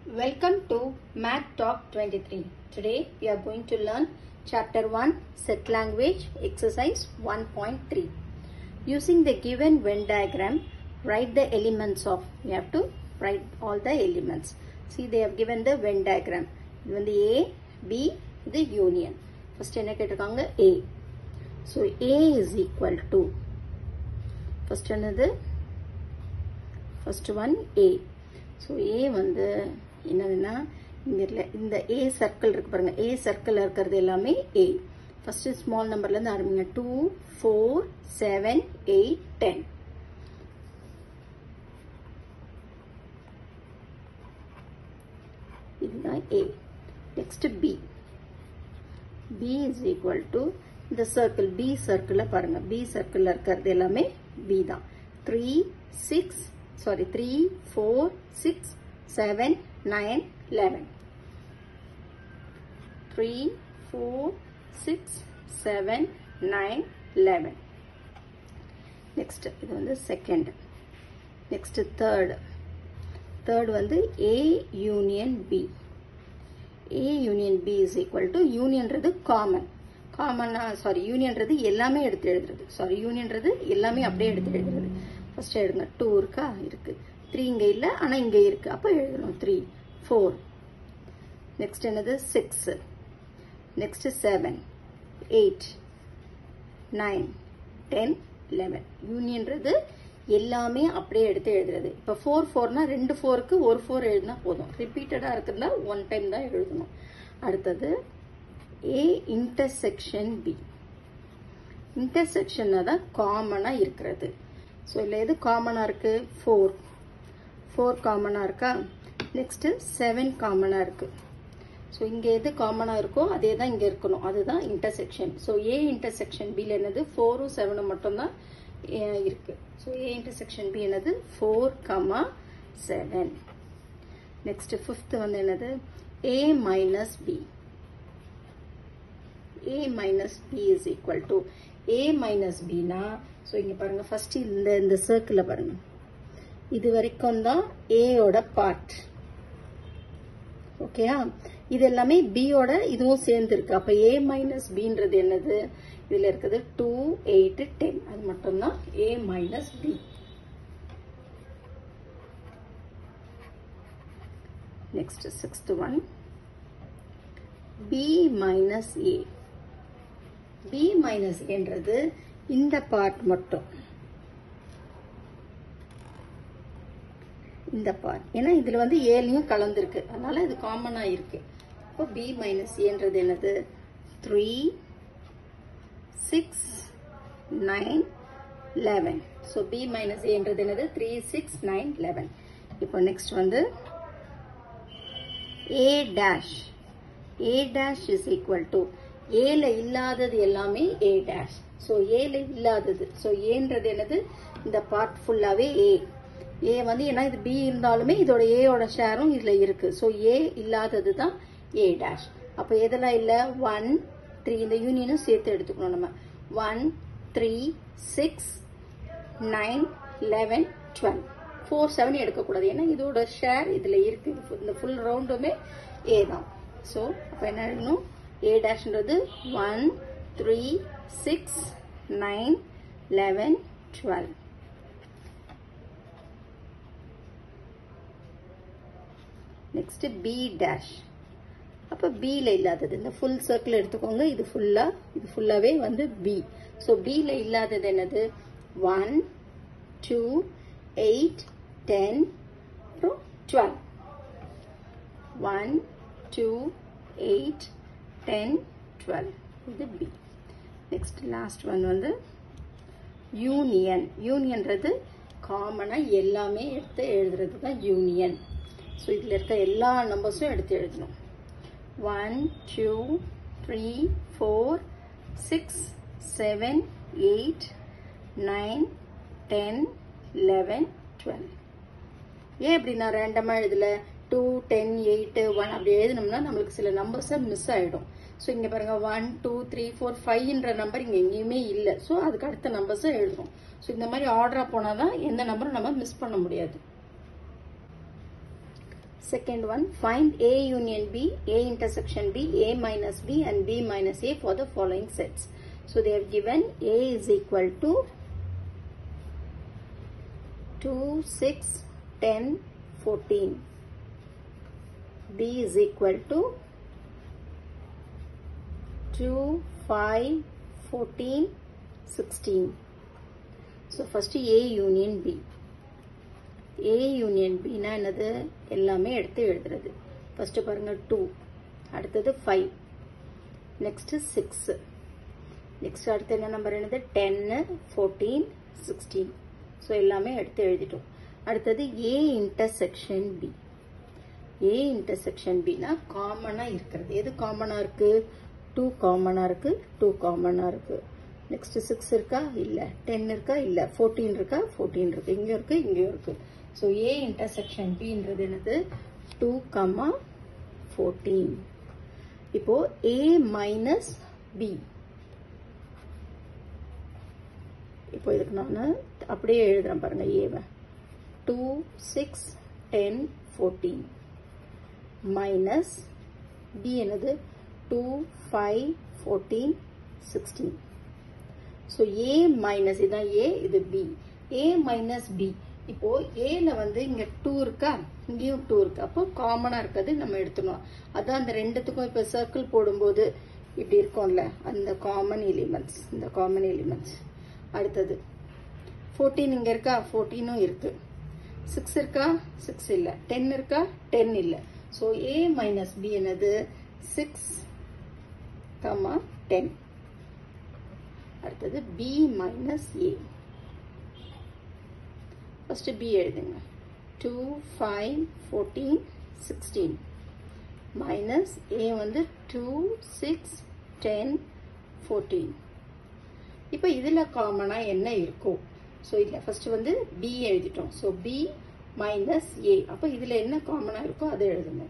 Welcome to Math Talk 23. Today we are going to learn Chapter 1 Set Language Exercise 1.3. Using the given Venn diagram, write the elements of. You have to write all the elements. See, they have given the Venn diagram. Given the A, B, the union. First, A. So, A is equal to. First, another. First one, A. So, A வந்து என்னதுன்னா இந்த A circle இருக்கு பாருங்க. A circle இருக்கிறது எல்லாமே A. First small numberல இருந்து ஆரம்பிங்க. 2, 4, 7, 8, 10. இதுதான் A. Next B. B is equal to இந்த circle. B circle பாருங்க. B circle இருக்கிறது எல்லாமே B தான். 3, 4, 6, 7, 9, 11. 3, 4, 6, 7, 9, 11. Next, இது வந்து second. Next, third. Third வந்து A union B. A union B is equal to union றது common. Union றது எல்லாமே எடுத்து எழுதுறது. Union றது எல்லாமே அப்படியே எடுத்து எழுதுறது. First எழுதுங்க 2 இருக்கா இருக்கு 3 இங்க இல்ல ஆனா இங்க இருக்கு அப்ப எழுதணும் 3 4 next என்னது 6 next 7 8 9 10 11 யூனியன்றது எல்லாமே அப்படியே எடுத்து எழுதுறது இப்ப 4 4னா ரெண்டு 4க்கு ஒரு 4 எழுதினா போதும் ரிப்பீட்டடா இருக்குன்னா ஒன் டைம் தான் எழுதணும் அடுத்து A intersection B intersection தான் காமனா இருக்குது So, இது காமனா இருக்கு 4 காமனா இருக்கா next 7 காமனா இருக்கு so இங்க எது காமனா இருக்கோ அதே தான் இங்க இருக்கணும் அதுதான் intersection so A intersection B ல என்னது 4 7 மட்டும் தான் இருக்கு so A intersection B என்னது 4 7 next fifth வந்து என்னது A minus B A minus B is equal to A minus B னா so இங்க பாருங்க first இந்த circle பாருங்க இது வரைக்கும் தான் A ஓட part ஓகேயா இது எல்லாமே B ஓட இதுவும் சேர்ந்து இருக்கு அப்ப A minus B ன்றது என்னது இதுல இருக்குது 2 8 10 அது மட்டும் தான் A minus B next sixth one B minus A B minus A ன்றது இந்த part மட்டும் இந்த part ஏன்னா இதுல வந்து A லயும் கலந்திருக்கு அதனால இது காமனா இருக்கு அப்ப B minus A ன்றது என்னது 3 6 9 11 so B minus A ன்றது என்னது 3 6 9 11 இப்போ next வந்து A dash is equal to A ல இல்லாதது எல்லாமே A dash so A ல இல்லாதது so A ன்றது என்னது இந்த part ஃபுல்லாவே A A வந்து ஏன்னா இது B இருந்தாலுமே இதோட A ஓட ஷேரும் இதுல இருக்கு so A இல்லாதது தான் A dash அப்ப எதெல்லாம் இல்ல 1 3 இந்த யூனியனும் சேர்த்து எடுத்துக்கணும் நம்ம 1 3 6 9 11 12 4 7 எடுக்க கூடாது ஏன்னா இதோட ஷேர் இதுல இருக்கு இந்த ஃபுல் ரவுண்டுமே A தான் so அப்ப என்ன எழுதணும் A dash ன்றது 1 3 6 9 11 12 next B dash அப்ப B ல இல்லாதது இந்த full circle எடுத்துக்கோங்க இது ஃபுல்லாவே வந்து B so B ல இல்லாதது என்னது 1 2 8 10 அப்புறம் 12 1 2 8 10 12 இது B next last one வந்து யூனியன்றது காமனா எல்லாமே எடுத்து எழுதுறது தான் யூனியன் so இதுல இருக்க எல்லா நம்பர்ஸும் எடுத்து எழுதணும் 1 2 3 4 6 7 8 9 10 11 12 ஏன் இப்படி நான் ரேண்டமா எழுதல 2 10 8 1 அப்படி எழுதணும்னா நமக்கு சில நம்பர்ஸ் மிஸ் ஆயிடும் சோ இங்க பாருங்க 1 2 3 4 5 ன்ற நம்பர் இங்க எங்கேயுமே இல்ல சோ அதுக்கு அடுத்த நம்பர்ஸ் எழுதுறோம் சோ இந்த மாதிரி ஆர்டரா போனாதான் எந்த நம்பரும் நம்ம மிஸ் பண்ண முடியாது Second one, find A union B, A intersection B, A minus B and B minus A for the following sets. So they have given A is equal to 2, 6, 10, 14. B is equal to 2, 5, 14, 16. So first A union B. A union B na என்னது எல்லாமே எடுத்து எழுதுறது. First பாருங்க 2, அடுத்தது 5, next 6, next அடுத்து என்ன number என்னது 10, 14, 16. So எல்லாமே எடுத்து எழுதிட்டோம். அடுத்தது A intersection B. A intersection B னா காமனா இருக்கிறது. எது காமனா இருக்கு? 2 காமனா இருக்கு, 2 காமனா இருக்கு. நெக்ஸ்ட் 6 இருக்கா? இல்ல. 10 இருக்கா? இல்ல. 14 இருக்கா? 14 இருக்கு. இங்க இருக்கு, இங்கேயும் இருக்கு. ஸோ A intersection B ன்றது என்னது 2, 14. இப்போ A minus B. இப்போ இதுக்கு நான் அப்படியே எழுதுறேன் பாருங்க ஏவை 2, 6, 10, 14 minus B என்னது 2, 5, 14, 16. So A minus இதான் A, இது B. A minus B. இப்போ Aல வந்து இங்க 2 இருக்கா, இங்கேயும் 2 இருக்கு. அப்போ காமனா இருக்கிறது நம்ம எடுத்துக்கணும். அதான் அந்த ரெண்டுத்துக்கும் இப்ப சர்க்கிள் போடும்போது இப்படி இருக்கும்ல, அந்த காமன் எலிமெண்ட்ஸ், இந்த காமன் எலிமெண்ட்ஸ். அடுத்தது 14 இங்க இருக்கா, 14ம் இருக்கு. 6 இருக்கா, 6 இல்ல. 10 இருக்கா, 10 இல்ல. So A minus B என்னது 6, 10. அடுத்தது B minus A. First B எழுதுங்க 2, 5, 14, 16 minus A வந்து 2, 6, 10, 14. இப்போ இதுல காமனா என்ன இருக்கும்? சோ இதுல ஃபர்ஸ்ட் வந்து B எழுதிட்டோம். So B minus A. அப்ப இதுல என்ன காமனா இருக்கோ அதை எழுதுங்க.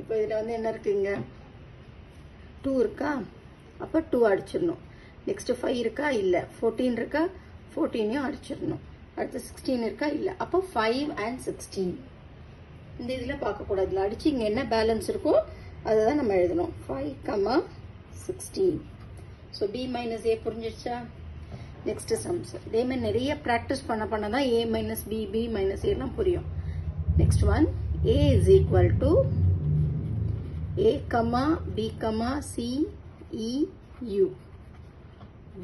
இப்போ இதுல வந்து என்ன இருக்குங்க 2 இருக்கா, அப்ப 2 அடிச்சிடணும். நெக்ஸ்ட் 5 இருக்கா, இல்ல. 14 இருக்கா, 14யும் அடிச்சிடணும். அடுத்து 16 இருக்கா, இல்ல. அப்ப 5 and 16 இந்த இதுல பார்க்க கூடாது. இதுல அடிச்சு இங்க என்ன பேலன்ஸ் இருக்கோ அதுதான் நம்ம எழுதணும். 5, 16. சோ B minus A புரிஞ்சிடுச்சா? நெக்ஸ்ட் சம்ஸ் இதே மாதிரி நிறைய பிராக்டிஸ் பண்ணதான் A minus B, B minus A எல்லாம் புரியும். Next one A is equal to A, B, C, E, U.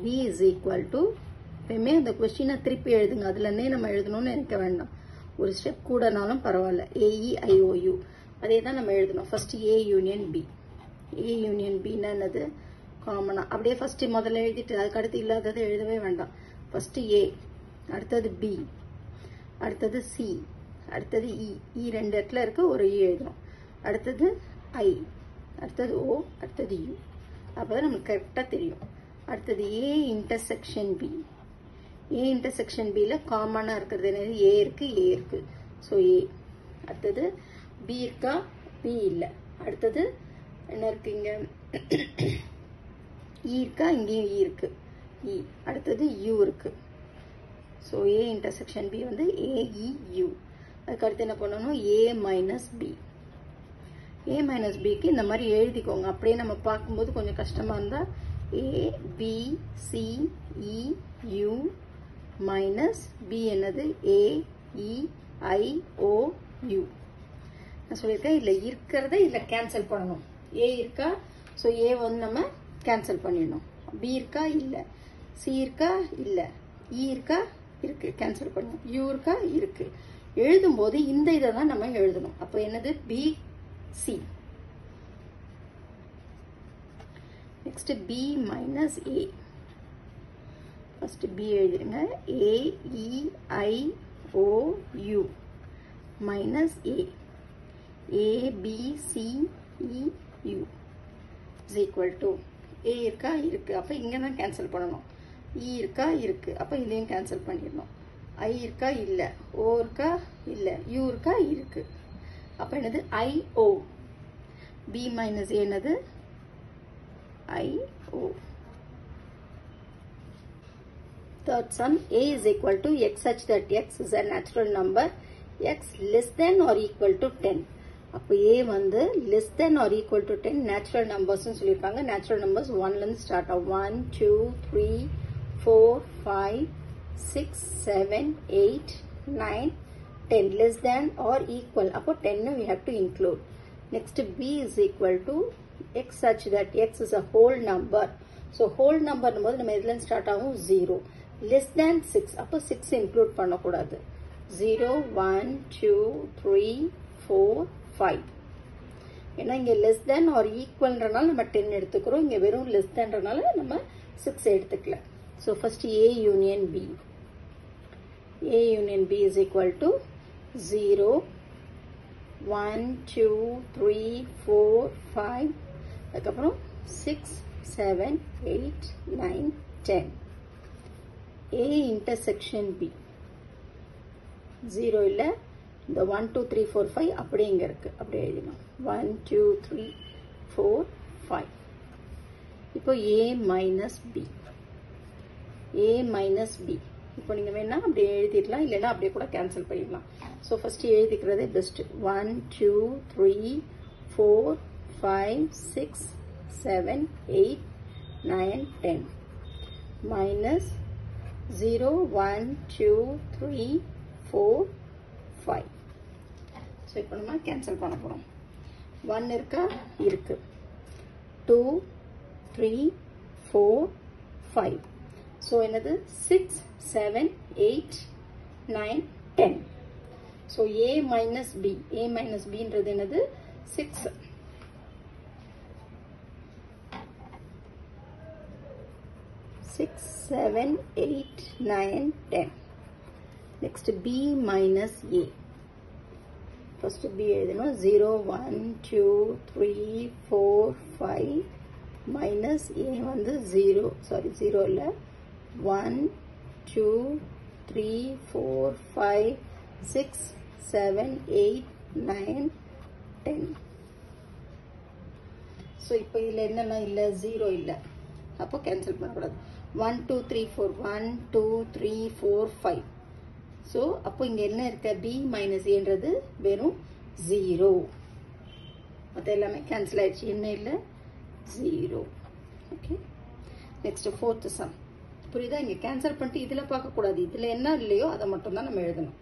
B is equal to எப்பவுமே அந்த கொஸ்டினை திருப்பி எழுதுங்க. அதுல இருந்தே நம்ம எழுதணும்னு நினைக்க வேண்டாம். ஒரு ஸ்டெப் கூடனாலும் பரவாயில்ல. AEIOU அதே தான் நம்ம எழுதணும். First A union B. A union B னா என்னது காமனா அப்படியே ஃபர்ஸ்ட் முதல்ல எழுதிட்டு அதுக்கு அடுத்து இல்லாததை எழுதவே வேண்டாம். ஃபர்ஸ்ட் A, அடுத்தது B, அடுத்தது C, அடுத்தது E. E ரெண்டு இடத்துல இருக்கு, ஒரு E எழுதணும். அடுத்தது I, அடுத்தது O, அடுத்தது U. அப்பதான் நமக்கு கரெக்டா தெரியும். அடுத்தது A intersection B. A intersection B ல காமனா இருக்கிறது என்னது A இருக்கு, A இருக்கு. So A. அடுத்தது B இருக்கா, B இல்ல. அடுத்தது என்ன இருக்குங்க E இருக்கா, இங்கேயும் E இருக்கு, E. அடுத்தது U இருக்கு. சோ A intersection B வந்து AEU. அதுக்கு அடுத்து என்ன பண்ணணும் A minus B. A minus B க்கு இந்த மாதிரி எழுதிக்கோங்க. அப்படியே நம்ம பார்க்கும்போது கொஞ்சம் கஷ்டமா இருந்தா A, B, C, E, U minus B என்னது A, E, I, O, U. நான் சொல்லியிருக்கேன் இதுல இருக்கிறத இதுல கேன்சல் பண்ணணும். A இருக்கா, சோ A வந்து நம்ம கேன்சல் பண்ணிடணும். B இருக்கா, இல்ல. C இருக்கா, இல்ல. E இருக்கா, இருக்கு, கேன்சல் பண்ணணும். U இருக்கா, இருக்கு. எழுதும் போது இந்த இதை தான் நம்ம எழுதணும். அப்ப என்னது B, C. Next B minus A. First B எழுதிருங்க. A, E, I, O, U minus A. A, B, C, E, U is equal to A இருக்கா, இருக்கு. அப்ப இங்க தான் கேன்சல் பண்ணணும். E இருக்கா, இருக்கு. அப்ப இதையும் கேன்சல் பண்ணிடணும். I இருக்கா, இல்ல. O இருக்கா, இல்ல. U இருக்கா, இருக்கு. அப்ப என்னது I, O. B minus A என்னது I, O. Third sum, A is equal to X such that X is a natural number, X less than or equal to 10. அப்போ A வந்து less than or equal to 10 natural numbers சொல்லிருப்பாங்க. natural numbers 1ல இருந்து start ஆகும். 1 2 3 4 5 6 7 8 9 10 less than or equal. அப்போ 10 we have to include. Next B is equal to x such that x is a whole number. So whole number போது நம்ம எதுல இருந்து start ஆகும் 0. less than 6 அப்போ 6 include பண்ணக்கூடாது. 0 1 2 3 4 5. ஏன்னா இங்க less than or equalன்றனால நம்ம 10 எடுத்துக்கிறோம். இங்க வெறும் less thanன்றனால நம்ம 6 எடுத்துக்கல. So first A union B. A union B is equal to 0 1 2 3 4 5 அதுக்கப்புறம் 6 7 8 9 10. A intersection B 0 இல்ல இந்த 1 2 3 4 5 அப்படியே இங்க இருக்கு. அப்படியே எழுதிடலாம். 1 2 3 4 5. இப்போ A minus B. A minus B. இப்போ நீங்க வேணா அப்படியே எழுதிடலாம், இல்லைன்னா அப்படியே கூட கேன்சல் பண்ணிடலாம். ஸோ ஃபர்ஸ்ட் எழுதிக்கிறதே பெஸ்ட். 1 2 3 4 5 6 7 8 9 10 minus 0 1 2 3 4 5. ஸோ இப்போ நம்ம கேன்சல் பண்ண போகிறோம். 1 இருக்கா? இருக்கு. 2 3 4 5. ஸோ என்னது 6 7 8 9 10. So A minus B. A minus Bன்றது என்னது 6. 6 7 8 9 10. Next B minus A. First B எழுதணும். 0 1 2 3 4 5 minus A வந்து 0 sorry 0 இல்ல 1 2 3 4 5 6 7 8 9 10. ஸோ இப்போ இதில் என்னென்ன இல்லை 0 இல்லை, அப்போ கேன்சல் பண்ணக்கூடாது. 1 2 3 4 1 2 3 4 5. ஸோ அப்போ இங்கே என்ன இருக்க B மைனஸ் ஏன்றது வெறும் 0. மற்ற எல்லாமே கேன்சல் ஆயிடுச்சு. என்ன இல்லை 0. ஓகே. Next fourth some. புரியுதா? இங்கே கேன்சல் பண்ணிட்டு இதில் பார்க்கக்கூடாது. இதில் என்ன இல்லையோ அதை மட்டும் தான் நம்ம எழுதணும்.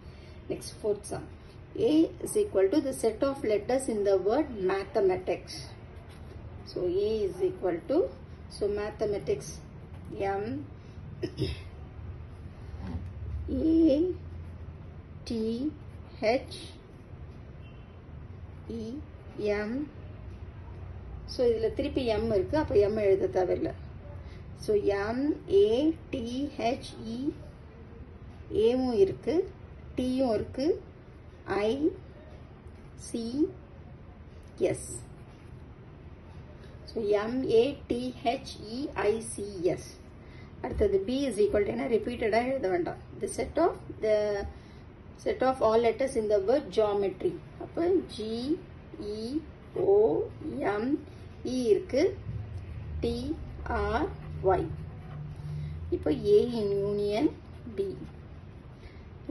Next fourth some. A is equal to the set of letters in the word mathematics. So A is equal to, so mathematics M A T H E M. so இதுல திருப்பி M இருக்கு, அப்ப M எழுத தேவையில்லை. so M A T H E A வும் இருக்கு, T யும் இருக்கு, I C S. so M A T H E I C S. அடுத்தது B is equal to என்ன repeated எழுத வேண்டாம். the set of all letters in the word geometry. அப்ப G E O M E இருக்கு, T R Y. இப்போ A in union B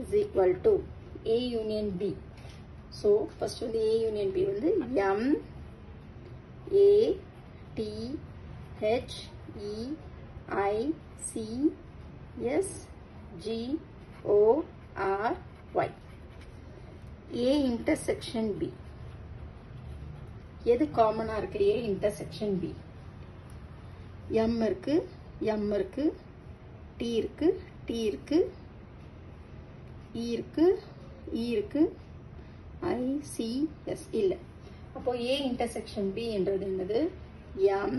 is equal to A union B. so first வந்து A union B வந்து M A T H E I C S G O R Y. A intersection B. எது காமனா இருக்கு? A intersection B. M இருக்கு, M இருக்கு, T இருக்கு, T இருக்கு, E இருக்கு, E இருக்கு, I C S இல்ல. அப்போ A intersection B என்றது என்னது? M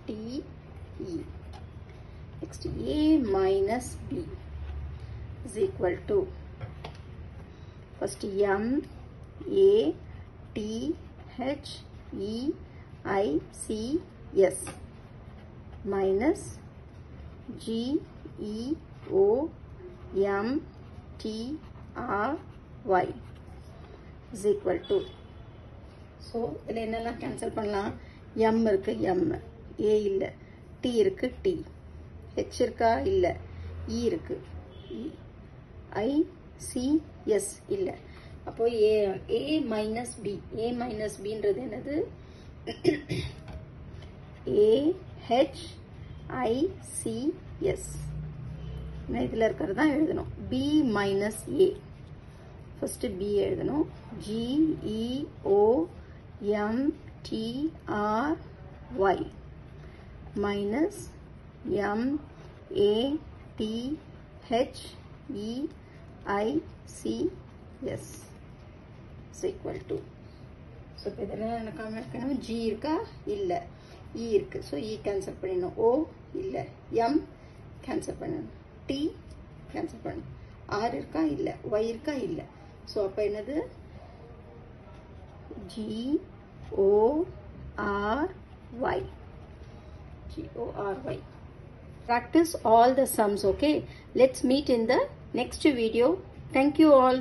T E. Next A minus B is equal to, first M A T H E I C S minus G E O M T R Y is equal to. so இதில் என்னெல்லாம் cancel பண்ணலாம்? M இருக்கு, M, A இல்லை, T இருக்கு, T, H இருக்கா? இல்லை, E இருக்கு, E, I C S இல்லை. அப்போ a minus b, a minus b ன்றது என்னது? a h I c s. நான் இதில் இருக்கிறது தான் எழுதணும். b minus a. First b எழுதணும். g e o m t r y minus m a t h e I c s is equal to. So இப்போ இதெல்லாம் எனக்கு காமிக்கணும். g இருக்கா? இல்லை. e இருக்கு. ஸோ e கேன்சல் பண்ணிடணும். o இல்லை. m கேன்சல் பண்ணணும். t கேன்சல் பண்ணணும். r இருக்கா? இல்லை. y இருக்கா? இல்லை. ஸோ அப்போ என்னது? g o r y. g o r y. Practice all the sums, okay? Let's meet in the next video. Thank you all.